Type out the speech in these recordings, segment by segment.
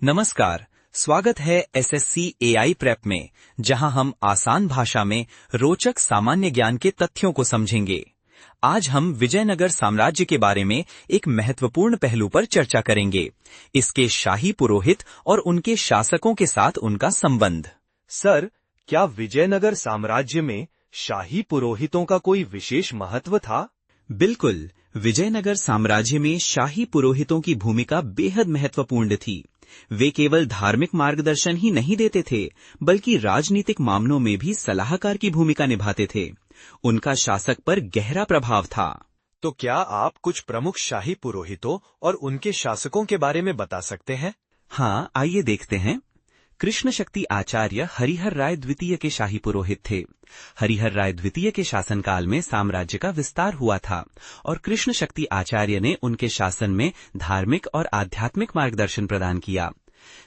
नमस्कार। स्वागत है एसएससी एआई प्रेप में, जहां हम आसान भाषा में रोचक सामान्य ज्ञान के तथ्यों को समझेंगे। आज हम विजयनगर साम्राज्य के बारे में एक महत्वपूर्ण पहलू पर चर्चा करेंगे, इसके शाही पुरोहित और उनके शासकों के साथ उनका संबंध। सर, क्या विजयनगर साम्राज्य में शाही पुरोहितों का कोई विशेष महत्व था? बिल्कुल, विजयनगर साम्राज्य में शाही पुरोहितों की भूमिका बेहद महत्वपूर्ण थी। वे केवल धार्मिक मार्गदर्शन ही नहीं देते थे, बल्कि राजनीतिक मामलों में भी सलाहकार की भूमिका निभाते थे। उनका शासक पर गहरा प्रभाव था। तो क्या आप कुछ प्रमुख शाही पुरोहितों और उनके शासकों के बारे में बता सकते हैं? हाँ, आइए देखते हैं। कृष्ण शक्ति आचार्य हरिहर राय द्वितीय के शाही पुरोहित थे। हरिहर राय द्वितीय के शासनकाल में साम्राज्य का विस्तार हुआ था और कृष्ण शक्ति आचार्य ने उनके शासन में धार्मिक और आध्यात्मिक मार्गदर्शन प्रदान किया।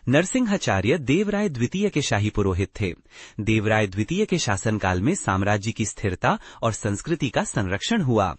नरसिंहाचार्य देवराय द्वितीय के शाही पुरोहित थे। देवराय द्वितीय के शासनकाल में साम्राज्य की स्थिरता और संस्कृति का संरक्षण हुआ।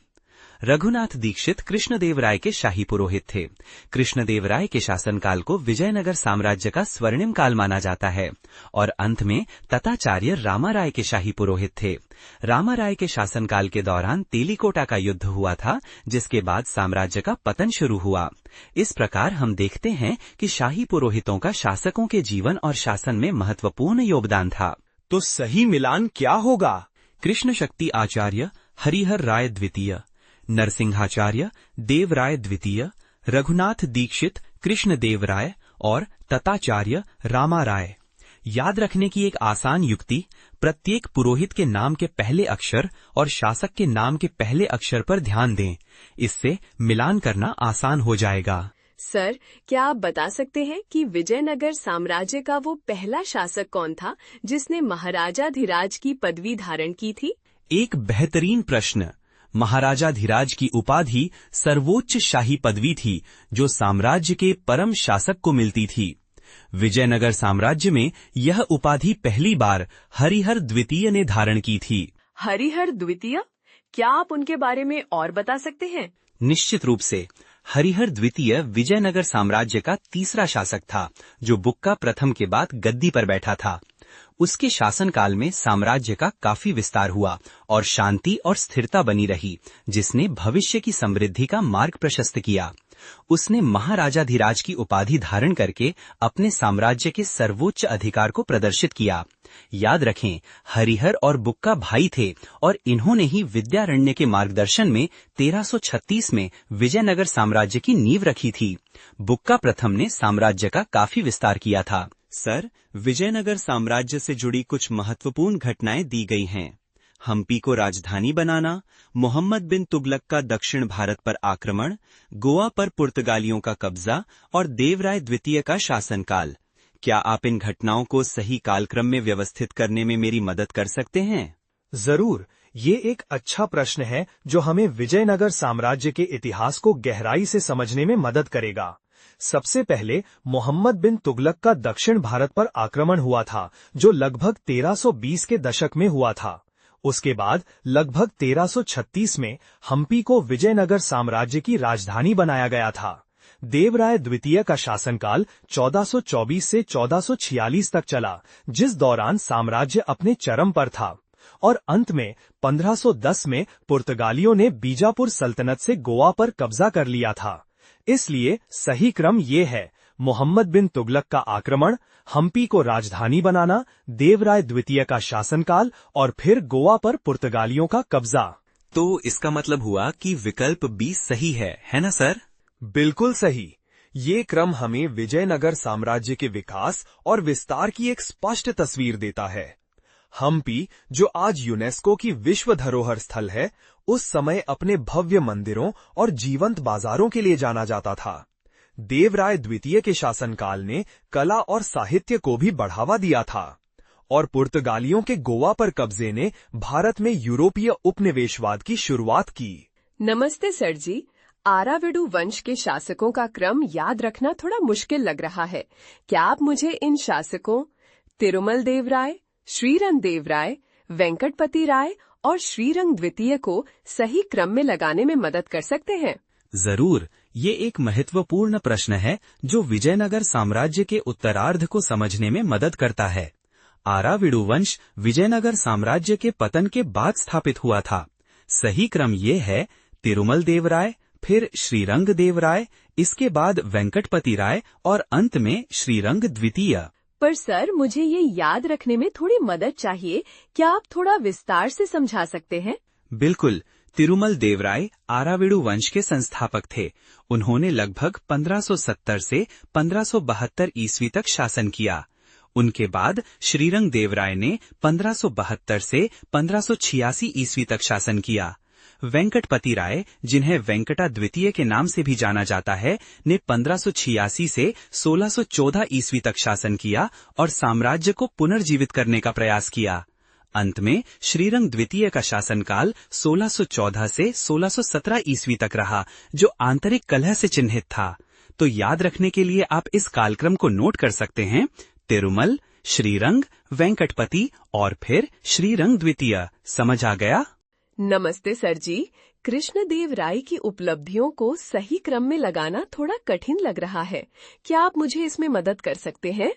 रघुनाथ दीक्षित कृष्णदेवराय के शाही पुरोहित थे। कृष्णदेवराय के शासनकाल को विजयनगर साम्राज्य का स्वर्णिम काल माना जाता है। और अंत में तताचार्य रामाराय के शाही पुरोहित थे। रामाराय के शासनकाल के दौरान तेलिकोटा का युद्ध हुआ था, जिसके बाद साम्राज्य का पतन शुरू हुआ। इस प्रकार हम देखते हैं कि शाही पुरोहितों का शासकों के जीवन और शासन में महत्वपूर्ण योगदान था। तो सही मिलान क्या होगा? कृष्ण शक्ति आचार्य हरिहर राय द्वितीय, नरसिंहाचार्य देवराय द्वितीय, रघुनाथ दीक्षित कृष्णदेवराय और तताचार्य रामाराय। याद रखने की एक आसान युक्ति, प्रत्येक पुरोहित के नाम के पहले अक्षर और शासक के नाम के पहले अक्षर पर ध्यान दें। इससे मिलान करना आसान हो जाएगा। सर, क्या आप बता सकते हैं कि विजयनगर साम्राज्य का वो पहला शासक कौन था जिसने महाराजाधिराज की पदवी धारण की थी? एक बेहतरीन प्रश्न। महाराजाधिराज की उपाधि सर्वोच्च शाही पदवी थी, जो साम्राज्य के परम शासक को मिलती थी। विजयनगर साम्राज्य में यह उपाधि पहली बार हरिहर द्वितीय ने धारण की थी। हरिहर द्वितीय? क्या आप उनके बारे में और बता सकते हैं? निश्चित रूप से। हरिहर द्वितीय विजयनगर साम्राज्य का तीसरा शासक था, जो बुक्का प्रथम के बाद गद्दी पर बैठा था। उसके शासनकाल में साम्राज्य का काफी विस्तार हुआ और शांति और स्थिरता बनी रही, जिसने भविष्य की समृद्धि का मार्ग प्रशस्त किया। उसने महाराजाधिराज की उपाधि धारण करके अपने साम्राज्य के सर्वोच्च अधिकार को प्रदर्शित किया। याद रखें, हरिहर और बुक्का भाई थे और इन्होंने ही विद्यारण्य के मार्गदर्शन में 1336 में विजयनगर साम्राज्य की नींव रखी थी। बुक्का प्रथम ने साम्राज्य का काफी विस्तार किया था। सर, विजयनगर साम्राज्य से जुड़ी कुछ महत्वपूर्ण घटनाएं दी गई हैं। हम्पी को राजधानी बनाना, मोहम्मद बिन तुगलक का दक्षिण भारत पर आक्रमण, गोवा पर पुर्तगालियों का कब्जा और देवराय द्वितीय का शासनकाल। क्या आप इन घटनाओं को सही कालक्रम में व्यवस्थित करने में मेरी मदद कर सकते हैं? जरूर। ये एक अच्छा प्रश्न है जो हमें विजयनगर साम्राज्य के इतिहास को गहराई से समझने में मदद करेगा। सबसे पहले मोहम्मद बिन तुगलक का दक्षिण भारत पर आक्रमण हुआ था, जो लगभग 1320 के दशक में हुआ था। उसके बाद लगभग 1336 में हम्पी को विजयनगर साम्राज्य की राजधानी बनाया गया था। देवराय द्वितीय का शासनकाल 1424 से 1446 तक चला, जिस दौरान साम्राज्य अपने चरम पर था। और अंत में 1510 में पुर्तगालियों ने बीजापुर सल्तनत से गोवा पर कब्जा कर लिया था। इसलिए सही क्रम ये है: मोहम्मद बिन तुगलक का आक्रमण, हम्पी को राजधानी बनाना, देवराय द्वितीय का शासनकाल और फिर गोवा पर पुर्तगालियों का कब्जा। तो इसका मतलब हुआ कि विकल्प 20 सही है ना सर? बिल्कुल सही। ये क्रम हमें विजयनगर साम्राज्य के विकास और विस्तार की एक स्पष्ट तस्वीर देता है। हम्पी, जो आज यूनेस्को की विश्व धरोहर स्थल है, उस समय अपने भव्य मंदिरों और जीवंत बाजारों के लिए जाना जाता था। देवराय द्वितीय के शासनकाल ने कला और साहित्य को भी बढ़ावा दिया था। और पुर्तगालियों के गोवा पर कब्जे ने भारत में यूरोपीय उपनिवेशवाद की शुरुआत की। नमस्ते सर जी। आराविडु वंश के शासकों का क्रम याद रखना थोड़ा मुश्किल लग रहा है। क्या आप मुझे इन शासकों तिरुमल देवराय, श्रीरंग देवराय, वेंकटपति राय और श्रीरंग द्वितीय को सही क्रम में लगाने में मदद कर सकते हैं? जरूर। ये एक महत्वपूर्ण प्रश्न है जो विजयनगर साम्राज्य के उत्तरार्ध को समझने में मदद करता है। आराविडु वंश विजयनगर साम्राज्य के पतन के बाद स्थापित हुआ था। सही क्रम ये है तिरुमल देवराय, फिर श्रीरंग देवराय, इसके बाद वेंकटपति राय और अंत में श्रीरंग द्वितीय। पर सर, मुझे ये याद रखने में थोड़ी मदद चाहिए। क्या आप थोड़ा विस्तार से समझा सकते हैं? बिल्कुल। तिरुमल देवराय आराविडु वंश के संस्थापक थे। उन्होंने लगभग 1570 से 1572 ईस्वी तक शासन किया। उनके बाद श्रीरंग देवराय ने 1572 से 1586 ईस्वी तक शासन किया। वेंकटपति राय, जिन्हें वेंकटा द्वितीय के नाम से भी जाना जाता है, ने 1586 से 1614 ईस्वी तक शासन किया और साम्राज्य को पुनर्जीवित करने का प्रयास किया। अंत में श्रीरंग द्वितीय का शासनकाल 1614 से 1617 ईस्वी तक रहा, जो आंतरिक कलह से चिन्हित था। तो याद रखने के लिए आप इस कालक्रम को नोट कर सकते हैं: तिरुमल, श्रीरंग, वेंकटपति और फिर श्रीरंग द्वितीय। समझ आ गया? नमस्ते सर जी। कृष्णदेव राय की उपलब्धियों को सही क्रम में लगाना थोड़ा कठिन लग रहा है। क्या आप मुझे इसमें मदद कर सकते हैं?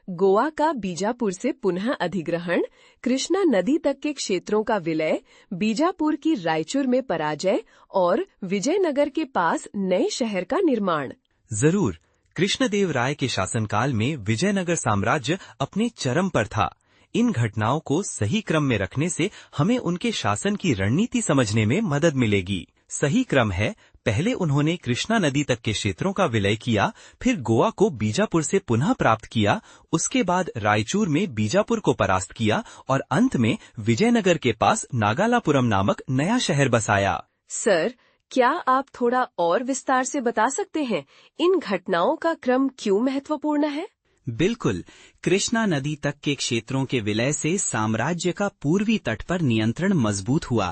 गोवा का बीजापुर से पुनः अधिग्रहण, कृष्णा नदी तक के क्षेत्रों का विलय, बीजापुर की रायचूर में पराजय और विजयनगर के पास नए शहर का निर्माण। जरूर। कृष्णदेव राय के शासनकाल में विजयनगर साम्राज्य अपने चरम पर था। इन घटनाओं को सही क्रम में रखने से हमें उनके शासन की रणनीति समझने में मदद मिलेगी। सही क्रम है, पहले उन्होंने कृष्णा नदी तक के क्षेत्रों का विलय किया, फिर गोवा को बीजापुर से पुनः प्राप्त किया, उसके बाद रायचूर में बीजापुर को परास्त किया और अंत में विजयनगर के पास नागालापुरम नामक नया शहर बसाया। सर, क्या आप थोड़ा और विस्तार से बता सकते हैं इन घटनाओं का क्रम क्यों महत्वपूर्ण है? बिल्कुल। कृष्णा नदी तक के क्षेत्रों के विलय से साम्राज्य का पूर्वी तट पर नियंत्रण मजबूत हुआ।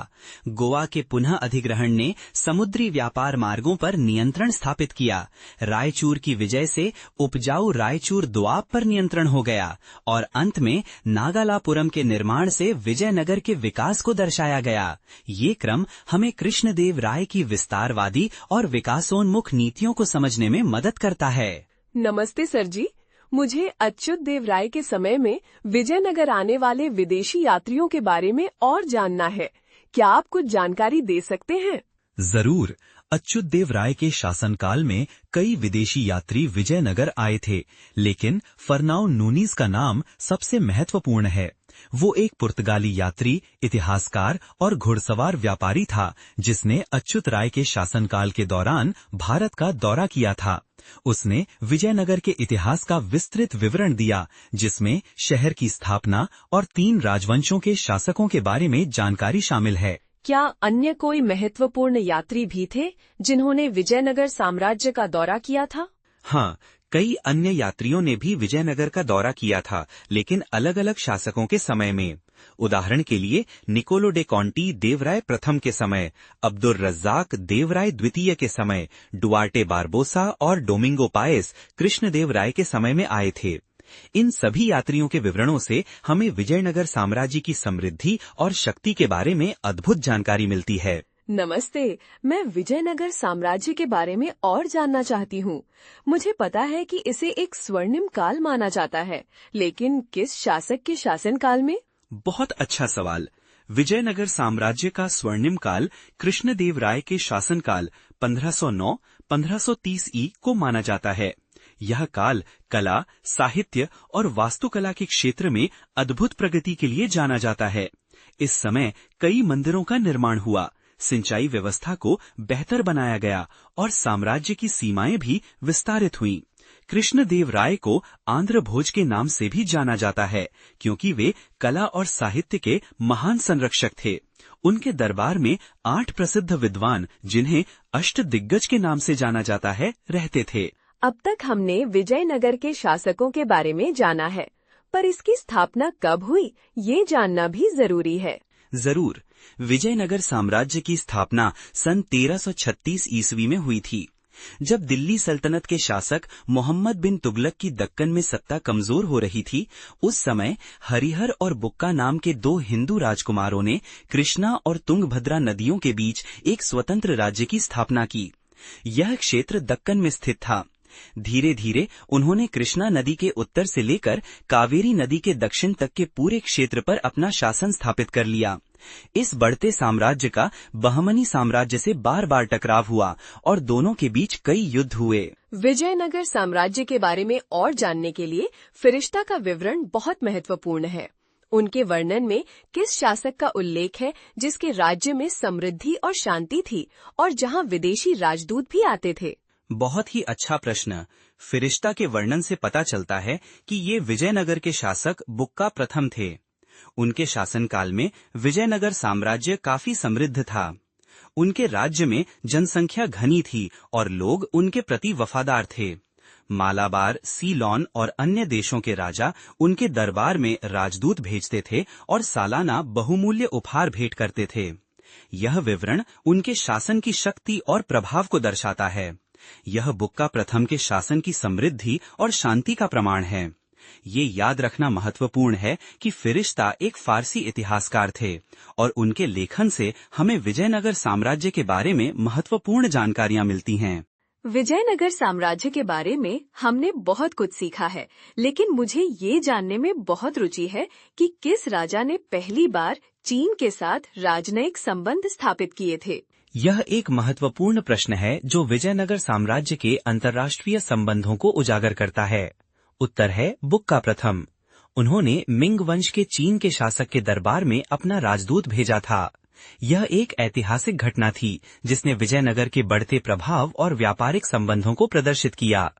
गोवा के पुनः अधिग्रहण ने समुद्री व्यापार मार्गों पर नियंत्रण स्थापित किया। रायचूर की विजय से उपजाऊ रायचूर दोआब पर नियंत्रण हो गया और अंत में नागालापुरम के निर्माण से विजयनगर के विकास को दर्शाया गया। ये क्रम हमें कृष्णदेव राय की विस्तारवादी और विकासोन्मुख नीतियों को समझने में मदद करता है। नमस्ते सर जी। मुझे अच्युत देव राय के समय में विजयनगर आने वाले विदेशी यात्रियों के बारे में और जानना है। क्या आप कुछ जानकारी दे सकते हैं? जरूर। अच्युत देव राय के शासनकाल में कई विदेशी यात्री विजयनगर आए थे, लेकिन फरनाओ नूनीज का नाम सबसे महत्वपूर्ण है। वो एक पुर्तगाली यात्री, इतिहासकार और घुड़सवार व्यापारी था, जिसने अच्युत राय के शासनकाल के दौरान भारत का दौरा किया था। उसने विजयनगर के इतिहास का विस्तृत विवरण दिया, जिसमें शहर की स्थापना और 3 राजवंशों के शासकों के बारे में जानकारी शामिल है। क्या अन्य कोई महत्वपूर्ण यात्री भी थे जिन्होंने विजयनगर साम्राज्य का दौरा किया था? हाँ, कई अन्य यात्रियों ने भी विजयनगर का दौरा किया था, लेकिन अलग अलग शासकों के समय में। उदाहरण के लिए निकोलो डे कॉन्टी देवराय प्रथम के समय, अब्दुल रज्जाक देवराय द्वितीय के समय, डुआर्टे बारबोसा और डोमिंगो पाएस कृष्णदेव राय के समय में आए थे। इन सभी यात्रियों के विवरणों से हमें विजयनगर साम्राज्य की समृद्धि और शक्ति के बारे में अद्भुत जानकारी मिलती है। नमस्ते, मैं विजयनगर साम्राज्य के बारे में और जानना चाहती हूँ। मुझे पता है कि इसे एक स्वर्णिम काल माना जाता है, लेकिन किस शासक के शासनकाल में? बहुत अच्छा सवाल। विजयनगर साम्राज्य का स्वर्णिम काल कृष्णदेव राय के शासनकाल 1509-1530 ई को माना जाता है। यह काल कला, साहित्य और वास्तुकला के क्षेत्र में अद्भुत प्रगति के लिए जाना जाता है। इस समय कई मंदिरों का निर्माण हुआ, सिंचाई व्यवस्था को बेहतर बनाया गया और साम्राज्य की सीमाएं भी विस्तारित हुईं। कृष्णदेव राय को आंध्र भोज के नाम से भी जाना जाता है, क्योंकि वे कला और साहित्य के महान संरक्षक थे। उनके दरबार में 8 प्रसिद्ध विद्वान, जिन्हें अष्टदिग्गज के नाम से जाना जाता है, रहते थे। अब तक हमने विजयनगर के शासकों के बारे में जाना है, पर इसकी स्थापना कब हुई, ये जानना भी जरूरी है। जरूर। विजयनगर साम्राज्य की स्थापना सन 1336 ईस्वी में हुई थी। जब दिल्ली सल्तनत के शासक मोहम्मद बिन तुगलक की दक्कन में सत्ता कमजोर हो रही थी, उस समय हरिहर और बुक्का नाम के 2 हिंदू राजकुमारों ने कृष्णा और तुंगभद्रा नदियों के बीच एक स्वतंत्र राज्य की स्थापना की। यह क्षेत्र दक्कन में स्थित था। धीरे धीरे उन्होंने कृष्णा नदी के उत्तर से लेकर कावेरी नदी के दक्षिण तक के पूरे क्षेत्र पर अपना शासन स्थापित कर लिया। इस बढ़ते साम्राज्य का बहमनी साम्राज्य से बार बार टकराव हुआ और दोनों के बीच कई युद्ध हुए। विजयनगर साम्राज्य के बारे में और जानने के लिए फिरिश्ता का विवरण बहुत महत्वपूर्ण है। उनके वर्णन में किस शासक का उल्लेख है जिसके राज्य में समृद्धि और शांति थी और जहां विदेशी राजदूत भी आते थे? बहुत ही अच्छा प्रश्न। फिरिश्ता के वर्णन से पता चलता है कि ये विजयनगर के शासक बुक्का प्रथम थे। उनके शासनकाल में विजयनगर साम्राज्य काफी समृद्ध था। उनके राज्य में जनसंख्या घनी थी और लोग उनके प्रति वफादार थे। मालाबार, सीलोन और अन्य देशों के राजा उनके दरबार में राजदूत भेजते थे और सालाना बहुमूल्य उपहार भेंट करते थे। यह विवरण उनके शासन की शक्ति और प्रभाव को दर्शाता है। यह बुक्का प्रथम के शासन की समृद्धि और शांति का प्रमाण है। ये याद रखना महत्वपूर्ण है कि फिरिश्ता एक फारसी इतिहासकार थे और उनके लेखन से हमें विजयनगर साम्राज्य के बारे में महत्वपूर्ण जानकारियां मिलती हैं। विजयनगर साम्राज्य के बारे में हमने बहुत कुछ सीखा है, लेकिन मुझे ये जानने में बहुत रुचि है कि किस राजा ने पहली बार चीन के साथ राजनयिक संबंध स्थापित किए थे। यह एक महत्वपूर्ण प्रश्न है जो विजयनगर साम्राज्य के अंतर्राष्ट्रीय संबंधों को उजागर करता है। उत्तर है बुक्का प्रथम। उन्होंने मिंग वंश के चीन के शासक के दरबार में अपना राजदूत भेजा था। यह एक ऐतिहासिक घटना थी जिसने विजयनगर के बढ़ते प्रभाव और व्यापारिक संबंधों को प्रदर्शित किया।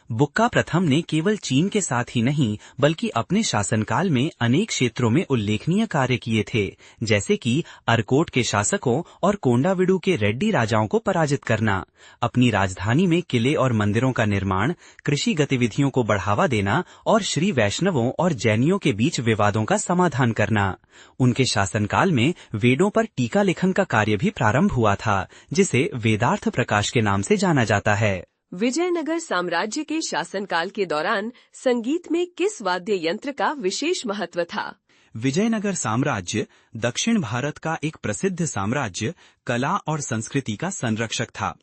बुक्का प्रथम ने केवल चीन के साथ ही नहीं बल्कि अपने शासनकाल में अनेक क्षेत्रों में उल्लेखनीय कार्य किए थे, जैसे कि अरकोट के शासकों और कोंडाविडु के रेड्डी राजाओं को पराजित करना, अपनी राजधानी में किले और मंदिरों का निर्माण, कृषि गतिविधियों को बढ़ावा देना और श्री वैष्णवों और जैनियों के बीच विवादों का समाधान करना। उनके शासनकाल में वेदों पर टीका लेखन का कार्य भी प्रारंभ हुआ था, जिसे वेदार्थ प्रकाश के नाम से जाना जाता है। विजयनगर साम्राज्य के शासनकाल के दौरान संगीत में किस वाद्य यंत्र का विशेष महत्व था? विजयनगर साम्राज्य दक्षिण भारत का एक प्रसिद्ध साम्राज्य, कला और संस्कृति का संरक्षक था।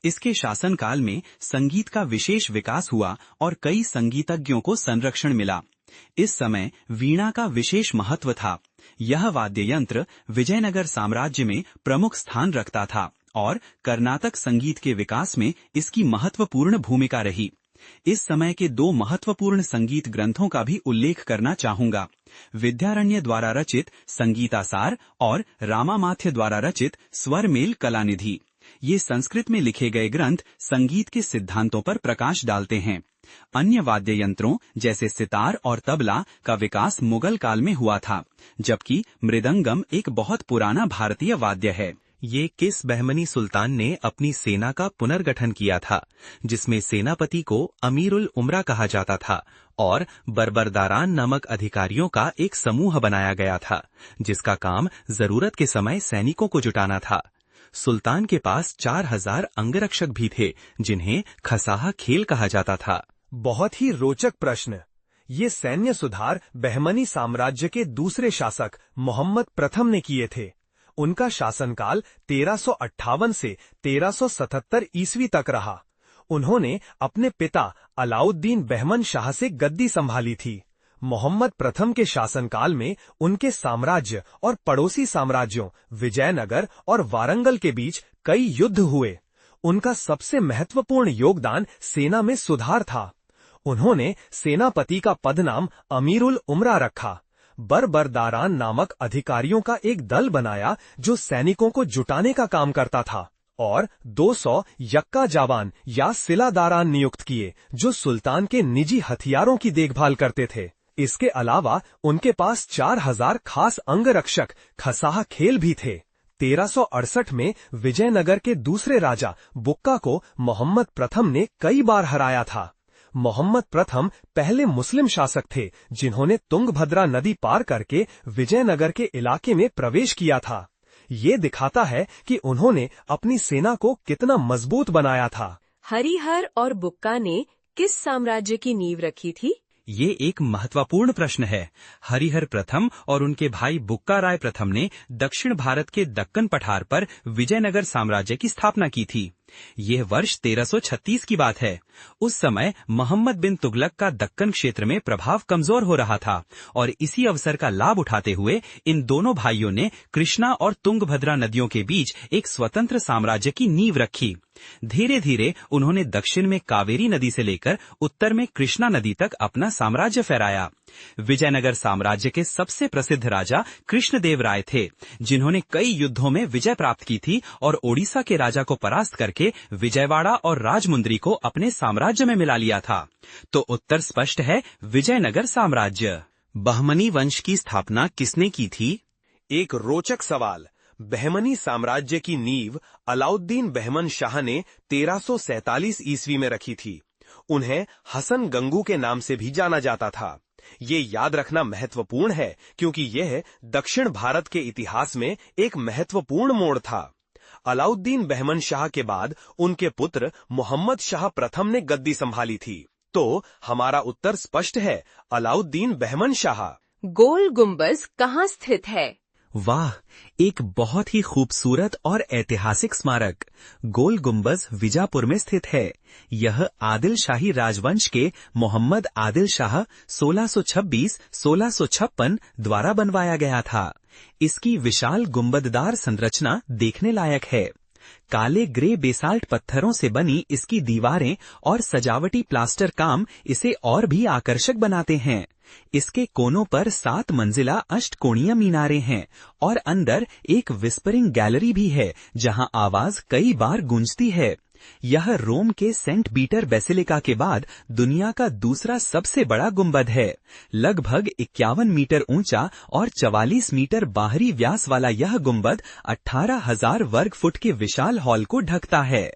इसके शासनकाल में संगीत का विशेष विकास हुआ और कई संगीतज्ञों को संरक्षण मिला। इस समय वीणा का विशेष महत्व था। यह वाद्य यंत्र विजयनगर साम्राज्य में प्रमुख स्थान रखता था और कर्नाटक संगीत के विकास में इसकी महत्वपूर्ण भूमिका रही। इस समय के दो महत्वपूर्ण संगीत ग्रंथों का भी उल्लेख करना चाहूंगा। विद्यारण्य द्वारा रचित संगीतासार और रामामाथ्य द्वारा रचित स्वरमेल कलानिधि। ये संस्कृत में लिखे गए ग्रंथ संगीत के सिद्धांतों पर प्रकाश डालते हैं। अन्य वाद्य यंत्रों जैसे सितार और तबला का विकास मुगल काल में हुआ था, जबकि मृदंगम एक बहुत पुराना भारतीय वाद्य है। ये किस बहमनी सुल्तान ने अपनी सेना का पुनर्गठन किया था, जिसमें सेनापति को अमीरुल उमरा कहा जाता था और बर्बरदारान नामक अधिकारियों का एक समूह बनाया गया था, जिसका काम जरूरत के समय सैनिकों को जुटाना था। सुल्तान के पास 4000 अंगरक्षक भी थे, जिन्हें खसाहा खेल कहा जाता था। बहुत ही रोचक प्रश्न। ये सैन्य सुधार बहमनी साम्राज्य के दूसरे शासक मोहम्मद प्रथम ने किए थे। उनका शासनकाल 1358 से 1377 ईस्वी तक रहा। उन्होंने अपने पिता अलाउद्दीन बहमन शाह से गद्दी संभाली थी। मोहम्मद प्रथम के शासनकाल में उनके साम्राज्य और पड़ोसी साम्राज्यों विजयनगर और वारंगल के बीच कई युद्ध हुए। उनका सबसे महत्वपूर्ण योगदान सेना में सुधार था। उन्होंने सेनापति का पदनाम अमीरुल उमरा रखा। बर्बरदारान नामक अधिकारियों का एक दल बनाया जो सैनिकों को जुटाने का काम करता था और 200 यक्का जवान या सिलादारान नियुक्त किए जो सुल्तान के निजी हथियारों की देखभाल करते थे। इसके अलावा उनके पास 4000 खास अंगरक्षक खसाहा खेल भी थे। 1368 में विजयनगर के दूसरे राजा बुक्का को मोहम्मद प्रथम ने कई बार हराया था। मोहम्मद प्रथम पहले मुस्लिम शासक थे जिन्होंने तुंगभद्रा नदी पार करके विजयनगर के इलाके में प्रवेश किया था। ये दिखाता है कि उन्होंने अपनी सेना को कितना मजबूत बनाया था। हरिहर और बुक्का ने किस साम्राज्य की नींव रखी थी? ये एक महत्वपूर्ण प्रश्न है। हरिहर प्रथम और उनके भाई बुक्का राय प्रथम ने दक्षिण भारत के दक्कन पठार पर विजयनगर साम्राज्य की स्थापना की थी। यह वर्ष 1336 की बात है। उस समय मोहम्मद बिन तुगलक का दक्कन क्षेत्र में प्रभाव कमजोर हो रहा था और इसी अवसर का लाभ उठाते हुए इन दोनों भाइयों ने कृष्णा और तुंगभद्रा नदियों के बीच एक स्वतंत्र साम्राज्य की नींव रखी। धीरे धीरे उन्होंने दक्षिण में कावेरी नदी से लेकर उत्तर में कृष्णा नदी तक अपना साम्राज्य फहराया। विजयनगर साम्राज्य के सबसे प्रसिद्ध राजा कृष्णदेव राय थे, जिन्होंने कई युद्धों में विजय प्राप्त की थी और ओडिशा के राजा को परास्त करके विजयवाड़ा और राजमुंद्री को अपने साम्राज्य में मिला लिया था। तो उत्तर स्पष्ट है, विजयनगर साम्राज्य। बहमनी वंश की स्थापना किसने की थी? एक रोचक सवाल। बहमनी साम्राज्य की नींव अलाउद्दीन बहमन शाह ने 1347 ईस्वी में रखी थी। उन्हें हसन गंगू के नाम से भी जाना जाता था। ये याद रखना महत्वपूर्ण है क्योंकि यह दक्षिण भारत के इतिहास में एक महत्वपूर्ण मोड़ था। अलाउद्दीन बहमन शाह के बाद उनके पुत्र मोहम्मद शाह प्रथम ने गद्दी संभाली थी। तो हमारा उत्तर स्पष्ट है, अलाउद्दीन बहमन शाह। गोल गुम्बज कहाँ स्थित है? वाह, एक बहुत ही खूबसूरत और ऐतिहासिक स्मारक। गोल गुम्बज विजापुर में स्थित है। यह आदिल शाही राजवंश के मोहम्मद आदिल शाह 1626-1656 द्वारा बनवाया गया था। इसकी विशाल गुंबददार संरचना देखने लायक है। काले ग्रे बेसाल्ट पत्थरों से बनी इसकी दीवारें और सजावटी प्लास्टर काम इसे और भी आकर्षक बनाते हैं। इसके कोनों पर 7 मंजिला अष्टकोणीय मीनारें हैं और अंदर एक विस्परिंग गैलरी भी है, जहां आवाज कई बार गूंजती है। यह रोम के सेंट पीटर बेसिलिका के बाद दुनिया का दूसरा सबसे बड़ा गुंबद है। लगभग 51 मीटर ऊंचा और 44 मीटर बाहरी व्यास वाला यह गुंबद 18,000 वर्ग फुट के विशाल हॉल को ढकता है।